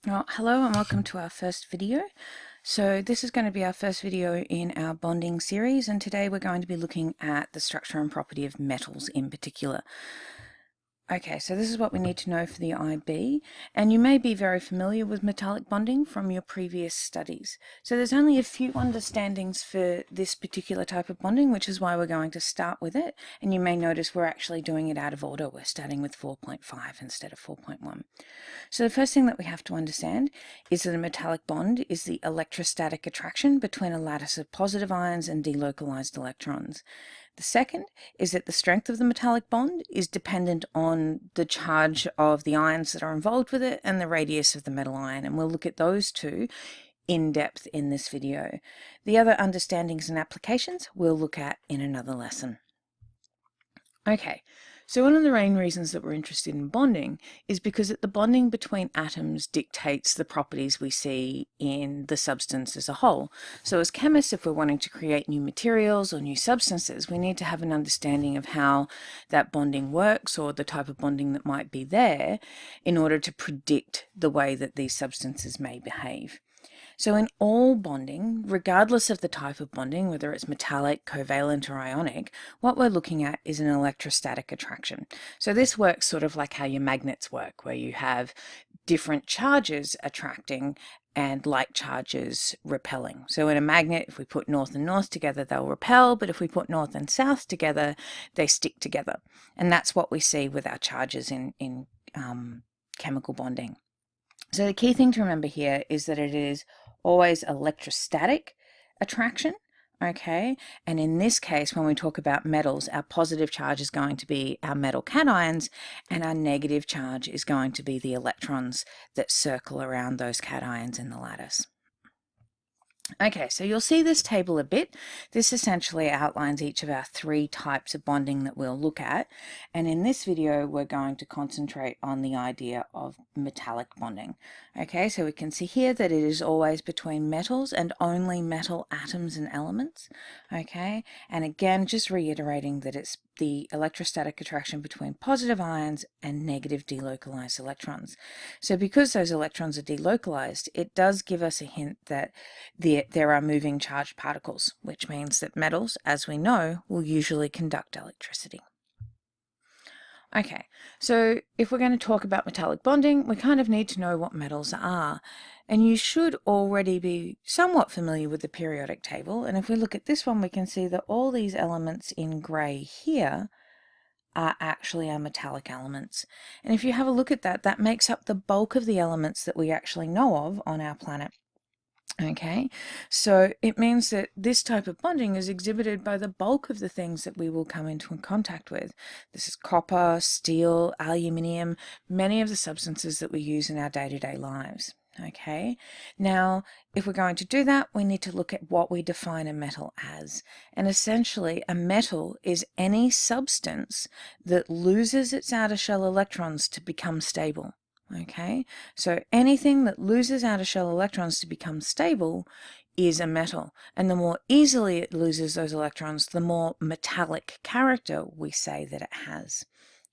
Well, hello and welcome to our first video. So this is going to be our first video in our bonding series, and today we're going to be looking at the structure and property of metals in particular. Okay, so this is what we need to know for the IB, and you may be very familiar with metallic bonding from your previous studies. So there's only a few understandings for this particular type of bonding, which is why we're going to start with it, and you may notice we're actually doing it out of order. We're starting with 4.5 instead of 4.1. So the first thing that we have to understand is that a metallic bond is the electrostatic attraction between a lattice of positive ions and delocalized electrons. The second is that the strength of the metallic bond is dependent on the charge of the ions that are involved with it and the radius of the metal ion, and we'll look at those two in depth in this video. The other understandings and applications we'll look at in another lesson. Okay, so one of the main reasons that we're interested in bonding is because the bonding between atoms dictates the properties we see in the substance as a whole. So as chemists, if we're wanting to create new materials or new substances, we need to have an understanding of how that bonding works, or the type of bonding that might be there, in order to predict the way that these substances may behave. So in all bonding, regardless of the type of bonding, whether it's metallic, covalent, or ionic, what we're looking at is an electrostatic attraction. So this works sort of like how your magnets work, where you have different charges attracting and like charges repelling. So in a magnet, if we put north and north together, they'll repel, but if we put north and south together, they stick together. And that's what we see with our charges in chemical bonding. So the key thing to remember here is that it is always electrostatic attraction, okay? And in this case, when we talk about metals, our positive charge is going to be our metal cations, and our negative charge is going to be the electrons that circle around those cations in the lattice. Okay, so you'll see this table a bit. This essentially outlines each of our three types of bonding that we'll look at. And in this video, we're going to concentrate on the idea of metallic bonding. Okay, so we can see here that it is always between metals and only metal atoms and elements. Okay, and again, just reiterating that it's the electrostatic attraction between positive ions and negative delocalized electrons. So because those electrons are delocalized, it does give us a hint that there are moving charged particles, which means that metals, as we know, will usually conduct electricity. Okay, so if we're going to talk about metallic bonding, we kind of need to know what metals are. And you should already be somewhat familiar with the periodic table. And if we look at this one, we can see that all these elements in grey here are actually our metallic elements. And if you have a look at that, that makes up the bulk of the elements that we actually know of on our planet. Okay, so it means that this type of bonding is exhibited by the bulk of the things that we will come into contact with. This is copper, steel, aluminium, many of the substances that we use in our day-to-day lives. Okay, now if we're going to do that, we need to look at what we define a metal as. And essentially, a metal is any substance that loses its outer shell electrons to become stable. Okay, so anything that loses outer shell electrons to become stable is a metal, and the more easily it loses those electrons, the more metallic character we say that it has.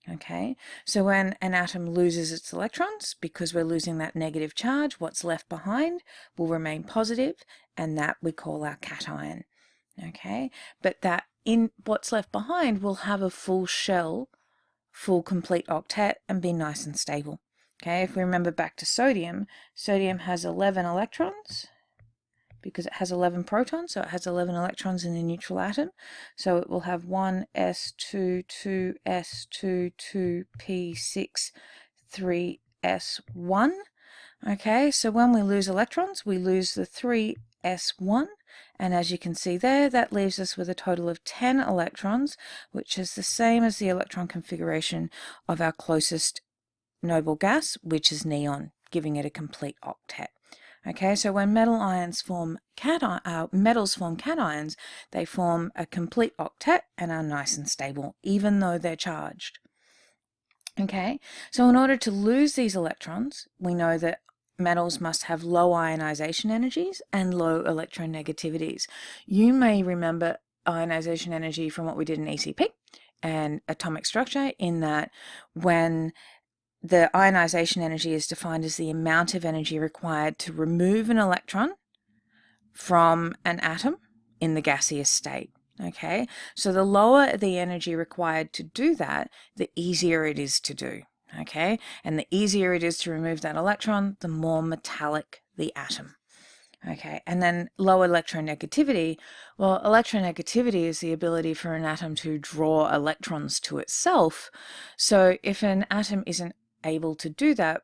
Okay, so when an atom loses its electrons, because we're losing that negative charge, what's left behind will remain positive, and that we call our cation. Okay, but that in what's left behind will have a full shell, full complete octet, and be nice and stable. Okay, if we remember back to sodium, sodium has 11 electrons because it has 11 protons, so it has 11 electrons in the neutral atom. So it will have 1s2, 2s2, 2p6, 3s1. Okay, so when we lose electrons, we lose the 3s1, and as you can see there, that leaves us with a total of 10 electrons, which is the same as the electron configuration of our closest noble gas, which is neon, giving it a complete octet. Okay, so when metals form cations, they form a complete octet and are nice and stable, even though they're charged. Okay, so in order to lose these electrons, we know that metals must have low ionization energies and low electronegativities. You may remember ionization energy from what we did in ECP and atomic structure, in that when the ionization energy is defined as the amount of energy required to remove an electron from an atom in the gaseous state. Okay, so the lower the energy required to do that, the easier it is to do. Okay, and the easier it is to remove that electron, the more metallic the atom. Okay, and then low electronegativity. Well, electronegativity is the ability for an atom to draw electrons to itself. So if an atom isn't able to do that,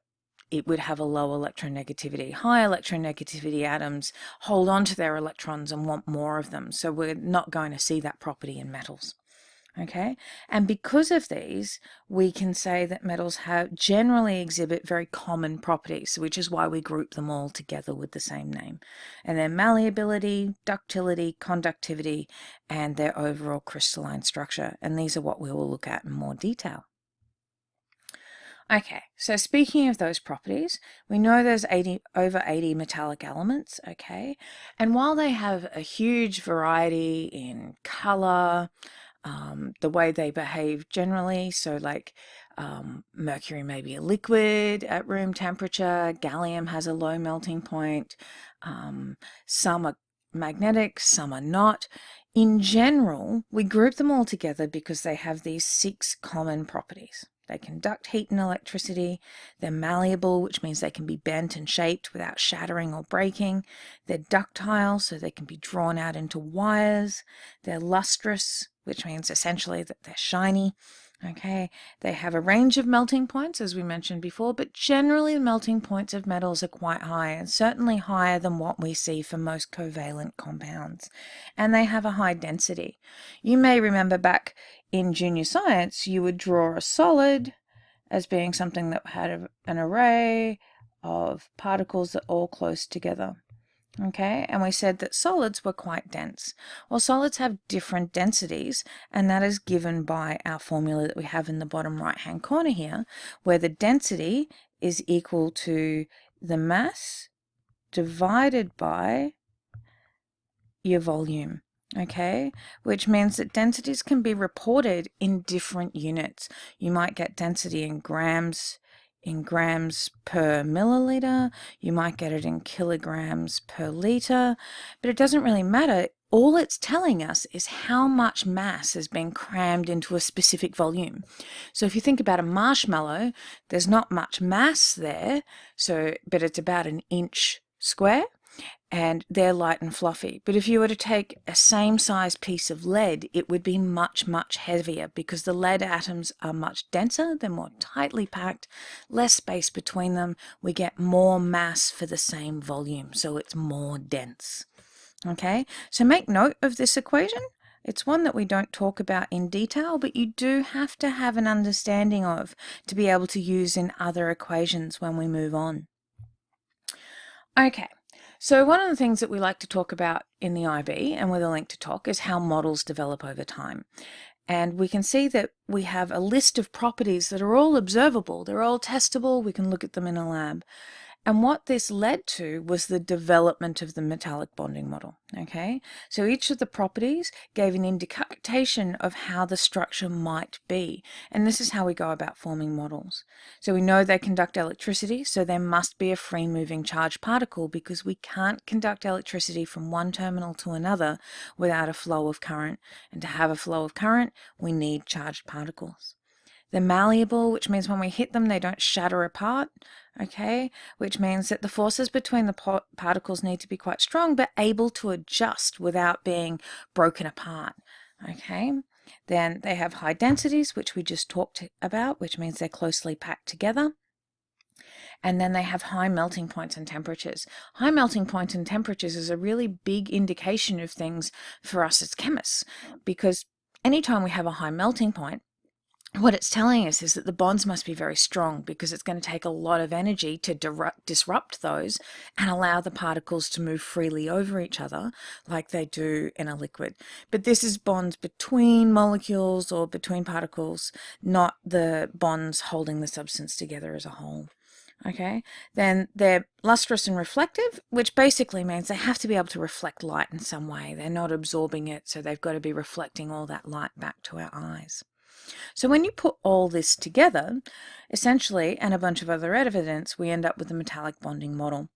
it would have a low electronegativity. High electronegativity atoms hold on to their electrons and want more of them. So we're not going to see that property in metals. Okay, and because of these, we can say that metals generally exhibit very common properties, which is why we group them all together with the same name. And their malleability, ductility, conductivity, and their overall crystalline structure. And these are what we will look at in more detail. Okay, so speaking of those properties, we know there's over 80 metallic elements, okay? And while they have a huge variety in color, the way they behave generally, so like mercury may be a liquid at room temperature, gallium has a low melting point, some are magnetic, some are not. In general, we group them all together because they have these 6 common properties. They conduct heat and electricity, they're malleable, which means they can be bent and shaped without shattering or breaking, they're ductile, so they can be drawn out into wires, they're lustrous, which means essentially that they're shiny. Okay, they have a range of melting points, as we mentioned before, but generally the melting points of metals are quite high, and certainly higher than what we see for most covalent compounds. And they have a high density. You may remember back in junior science, you would draw a solid as being something that had an array of particles that all close together. Okay, and we said that solids were quite dense. Well, solids have different densities, and that is given by our formula that we have in the bottom right-hand corner here, where the density is equal to the mass divided by your volume. Okay, which means that densities can be reported in different units. You might get density in grams per milliliter, you might get it in kilograms per liter, but it doesn't really matter. All it's telling us is how much mass has been crammed into a specific volume. So if you think about a marshmallow, there's not much mass there, but it's about an inch square, and they're light and fluffy. But if you were to take a same size piece of lead, it would be much, much heavier because the lead atoms are much denser, they're more tightly packed, less space between them, we get more mass for the same volume, so it's more dense. Okay, so make note of this equation. It's one that we don't talk about in detail, but you do have to have an understanding of to be able to use in other equations when we move on. Okay. So one of the things that we like to talk about in the IB and with a link to talk is how models develop over time. And we can see that we have a list of properties that are all observable. They're all testable. We can look at them in a lab. And what this led to was the development of the metallic bonding model. Okay, so each of the properties gave an indication of how the structure might be, and this is how we go about forming models. So we know they conduct electricity, so there must be a free-moving charged particle because we can't conduct electricity from one terminal to another without a flow of current, and to have a flow of current, we need charged particles. They're malleable, which means when we hit them, they don't shatter apart, okay? Which means that the forces between the particles need to be quite strong, but able to adjust without being broken apart, okay? Then they have high densities, which we just talked about, which means they're closely packed together. And then they have high melting points and temperatures. High melting point and temperatures is a really big indication of things for us as chemists, because anytime we have a high melting point, what it's telling us is that the bonds must be very strong because it's going to take a lot of energy to disrupt those and allow the particles to move freely over each other like they do in a liquid. But this is bonds between molecules or between particles, not the bonds holding the substance together as a whole. Okay, then they're lustrous and reflective, which basically means they have to be able to reflect light in some way. They're not absorbing it, so they've got to be reflecting all that light back to our eyes. So when you put all this together, essentially, and a bunch of other evidence, we end up with a metallic bonding model.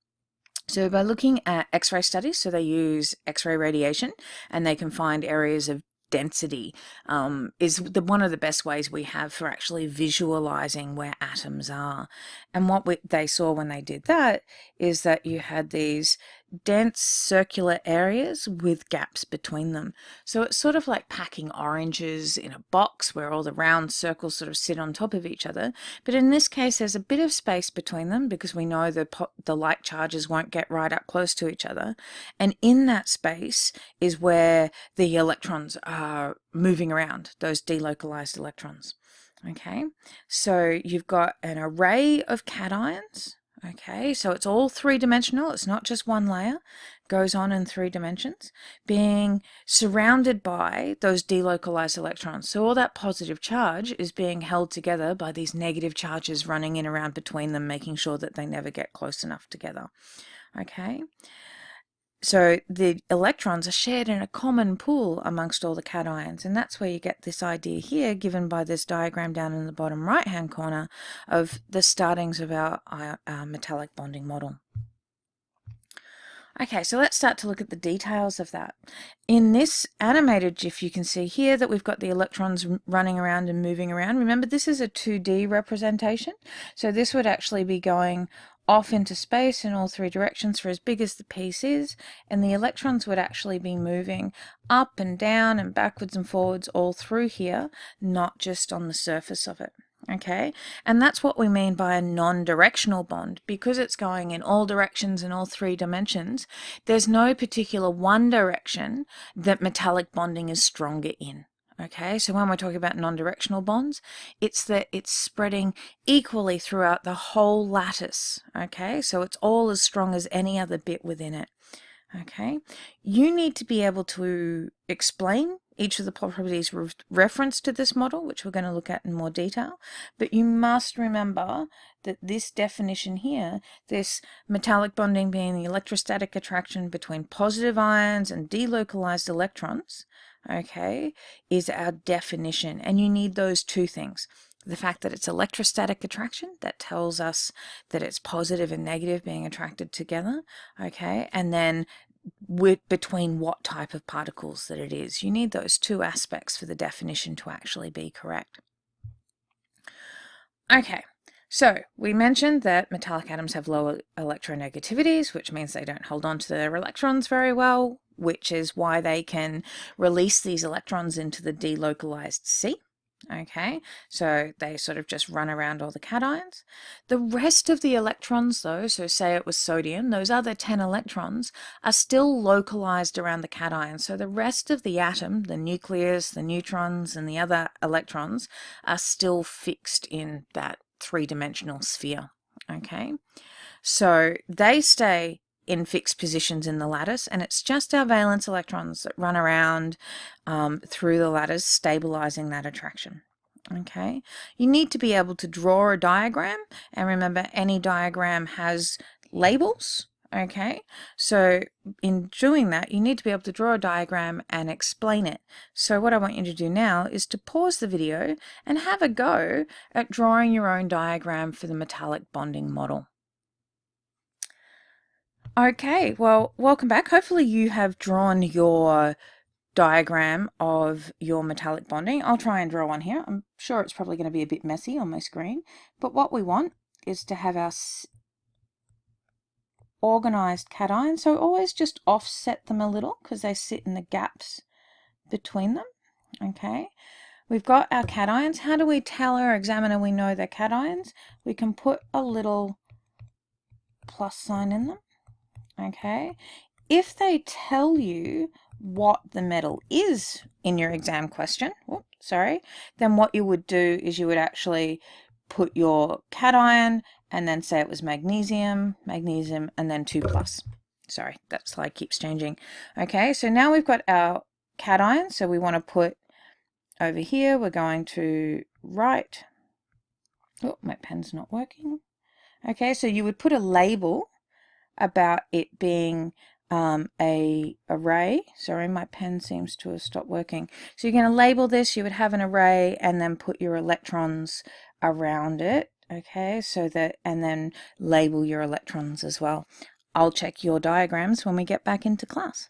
So by looking at X-ray studies, so they use X-ray radiation and they can find areas of density, is one of the best ways we have for actually visualizing where atoms are. And what they saw when they did that is that you had these dense circular areas with gaps between them. So it's sort of like packing oranges in a box where all the round circles sort of sit on top of each other. But in this case, there's a bit of space between them because we know the light charges won't get right up close to each other. And in that space is where the electrons are moving around, those delocalized electrons. Okay, so you've got an array of cations. Okay, so it's all three-dimensional. It's not just one layer. It goes on in 3 dimensions, being surrounded by those delocalized electrons. So all that positive charge is being held together by these negative charges running in around between them, making sure that they never get close enough together. Okay. So the electrons are shared in a common pool amongst all the cations, and that's where you get this idea here given by this diagram down in the bottom right hand corner of the startings of our metallic bonding model. Okay, so let's start to look at the details of that. In this animated GIF, you can see here that we've got the electrons running around and moving around. Remember, this is a 2D representation, so this would actually be going off into space in all 3 directions for as big as the piece is, and the electrons would actually be moving up and down and backwards and forwards all through here, not just on the surface of it. Okay, and that's what we mean by a non-directional bond. Because it's going in all directions in all 3 dimensions, there's no particular one direction that metallic bonding is stronger in. Okay, so when we're talking about non-directional bonds, it's that it's spreading equally throughout the whole lattice. Okay, so it's all as strong as any other bit within it. Okay, you need to be able to explain each of the properties referenced to this model, which we're going to look at in more detail, but you must remember that this definition here, this metallic bonding being the electrostatic attraction between positive ions and delocalized electrons, okay, is our definition, and you need those 2 things. The fact that it's electrostatic attraction, that tells us that it's positive and negative being attracted together, okay, and then between what type of particles that it is. You need those 2 aspects for the definition to actually be correct. Okay, so we mentioned that metallic atoms have low electronegativities, which means they don't hold on to their electrons very well, which is why they can release these electrons into the delocalized sea. Okay, so they sort of just run around all the cations. The rest of the electrons, though, so say it was sodium, those other 10 electrons are still localized around the cation. So the rest of the atom, the nucleus, the neutrons, and the other electrons are still fixed in that 3-dimensional sphere. Okay, so they stay in fixed positions in the lattice, and it's just our valence electrons that run around through the lattice, stabilizing that attraction. Okay, you need to be able to draw a diagram, and remember, any diagram has labels. Okay, so in doing that, you need to be able to draw a diagram and explain it. So what I want you to do now is to pause the video and have a go at drawing your own diagram for the metallic bonding model. Okay, well, welcome back. Hopefully you have drawn your diagram of your metallic bonding. I'll try and draw one here. I'm sure it's probably going to be a bit messy on my screen, but what we want is to have our organized cations. So always just offset them a little because they sit in the gaps between them. Okay, we've got our cations. How do we tell our examiner we know they're cations? We can put a little plus sign in them. Okay, if they tell you what the metal is in your exam question, then what you would do is you would actually put your cation and then say it was magnesium, and then 2 plus. Sorry, that slide keeps changing. Okay, so now we've got our cation, so we want to put over here, we're going to write, oh, my pen's not working. Okay, so you would put a label about it being a array. Sorry, my pen seems to have stopped working. So you're going to label this. You would have an array and then put your electrons around it. Okay, so that, and then label your electrons as well. I'll check your diagrams when we get back into class.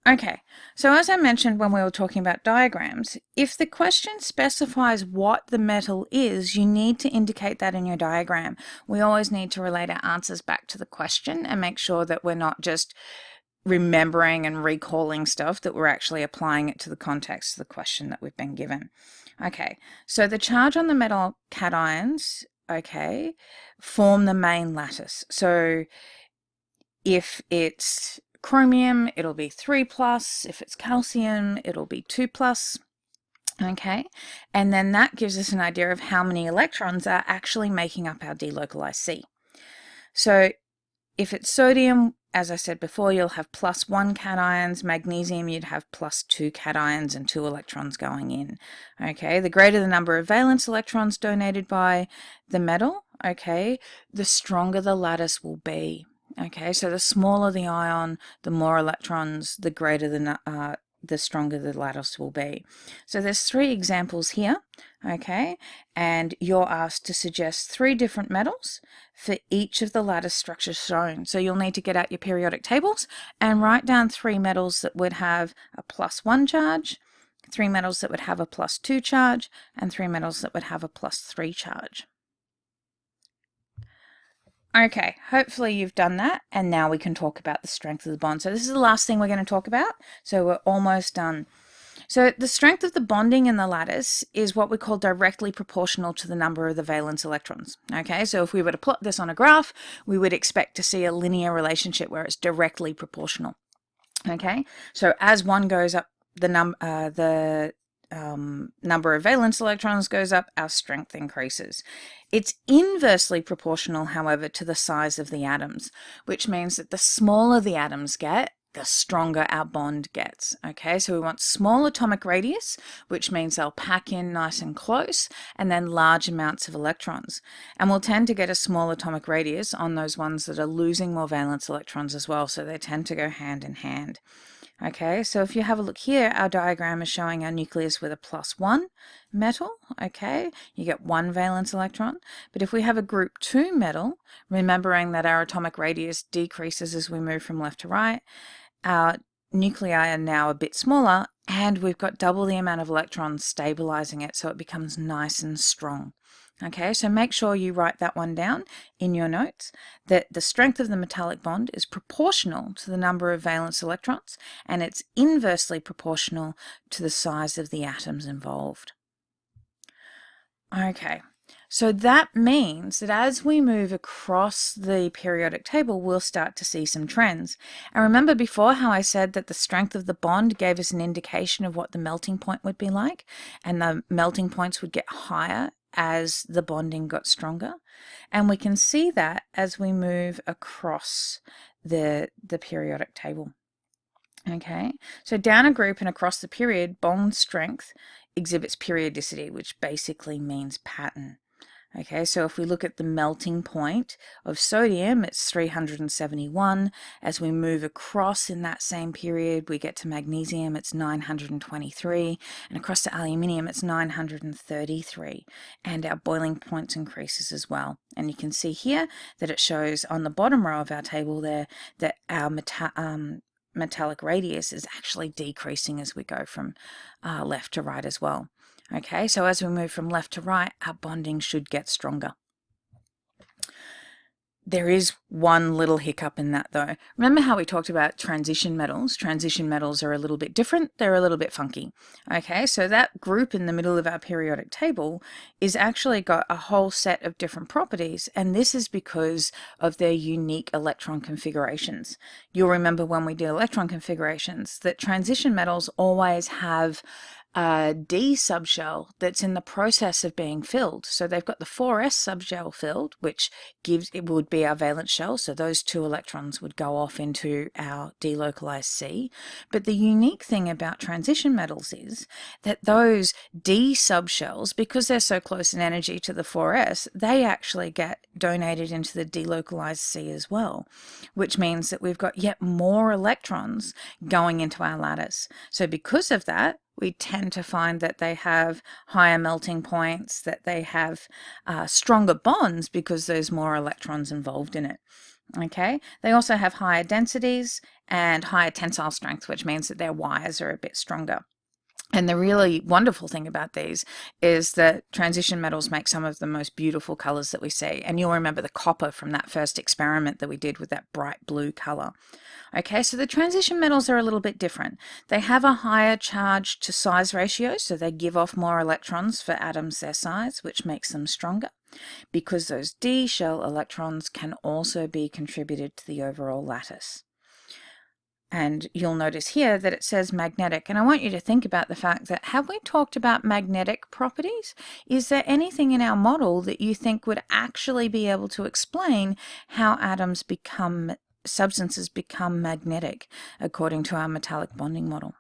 Okay, so as I mentioned when we were talking about diagrams, if the question specifies what the metal is, you need to indicate that in your diagram. We always need to relate our answers back to the question and make sure that we're not just remembering and recalling stuff, that we're actually applying it to the context of the question that we've been given. Okay, so the charge on the metal cations, okay, form the main lattice. So if it's chromium, it'll be 3+. If it's calcium, it'll be 2+. Okay, and then that gives us an idea of how many electrons are actually making up our delocalized C. So if it's sodium, as I said before, you'll have +1 cations. Magnesium, you'd have +2 cations and 2 electrons going in. Okay, the greater the number of valence electrons donated by the metal, okay, the stronger the lattice will be. Okay, so the smaller the ion, the more electrons, the greater the stronger the lattice will be. So there's 3 examples here, okay, and you're asked to suggest 3 different metals for each of the lattice structures shown. So you'll need to get out your periodic tables and write down 3 metals that would have a +1 charge, 3 metals that would have a +2 charge, and 3 metals that would have a +3 charge. Okay, hopefully you've done that, and now we can talk about the strength of the bond. So this is the last thing we're going to talk about, so we're almost done. So the strength of the bonding in the lattice is what we call directly proportional to the number of the valence electrons. Okay, so if we were to plot this on a graph, we would expect to see a linear relationship where it's directly proportional. Okay, so as one goes up, the number of valence electrons goes up, our strength increases. It's inversely proportional, however, to the size of the atoms, which means that the smaller the atoms get, the stronger our bond gets. Okay, so we want small atomic radius, which means they'll pack in nice and close, and then large amounts of electrons. And we'll tend to get a small atomic radius on those ones that are losing more valence electrons as well, so they tend to go hand in hand. Okay, so if you have a look here, our diagram is showing our nucleus with a +1 metal. Okay, you get 1 valence electron. But if we have a group 2 metal, remembering that our atomic radius decreases as we move from left to right, our nuclei are now a bit smaller, and we've got double the amount of electrons stabilizing it, so it becomes nice and strong. Okay, so make sure you write that one down in your notes, that the strength of the metallic bond is proportional to the number of valence electrons, and it's inversely proportional to the size of the atoms involved. Okay, so that means that as we move across the periodic table, we'll start to see some trends. And remember before how I said that the strength of the bond gave us an indication of what the melting point would be like, and the melting points would get higher as the bonding got stronger, and we can see that as we move across the periodic table. Okay, so down a group and across the period, bond strength exhibits periodicity, which basically means pattern. Okay, so if we look at the melting point of sodium, it's 371. As we move across in that same period, we get to magnesium, it's 923. And across to aluminium, it's 933. And our boiling point increases as well. And you can see here that it shows on the bottom row of our table there that our metallic radius is actually decreasing as we go from left to right as well. Okay, so as we move from left to right, our bonding should get stronger. There is one little hiccup in that though. Remember how we talked about transition metals? Transition metals are a little bit different. They're a little bit funky. Okay, so that group in the middle of our periodic table is actually got a whole set of different properties, and this is because of their unique electron configurations. You'll remember when we did electron configurations that transition metals always have a D subshell that's in the process of being filled. So they've got the 4s subshell filled, which it would be our valence shell. So those 2 electrons would go off into our delocalized C. But the unique thing about transition metals is that those D subshells, because they're so close in energy to the 4s, they actually get donated into the delocalized C as well, which means that we've got yet more electrons going into our lattice. So because of that, we tend to find that they have higher melting points, that they have stronger bonds because there's more electrons involved in it. Okay, they also have higher densities and higher tensile strength, which means that their wires are a bit stronger. And the really wonderful thing about these is that transition metals make some of the most beautiful colors that we see. And you'll remember the copper from that first experiment that we did with that bright blue color. Okay, so the transition metals are a little bit different. They have a higher charge to size ratio, so they give off more electrons for atoms their size, which makes them stronger, because those D shell electrons can also be contributed to the overall lattice. And you'll notice here that it says magnetic. And I want you to think about the fact that, have we talked about magnetic properties? Is there anything in our model that you think would actually be able to explain how substances become magnetic according to our metallic bonding model?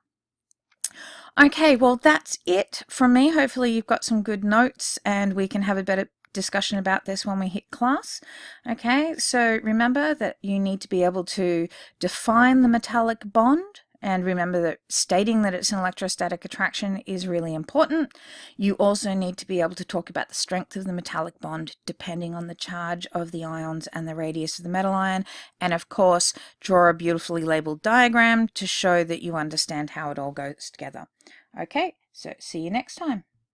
Okay, well, that's it from me. Hopefully you've got some good notes and we can have a better discussion about this when we hit class. Okay, so remember that you need to be able to define the metallic bond, and remember that stating that it's an electrostatic attraction is really important. You also need to be able to talk about the strength of the metallic bond depending on the charge of the ions and the radius of the metal ion, and of course draw a beautifully labeled diagram to show that you understand how it all goes together. Okay, so see you next time.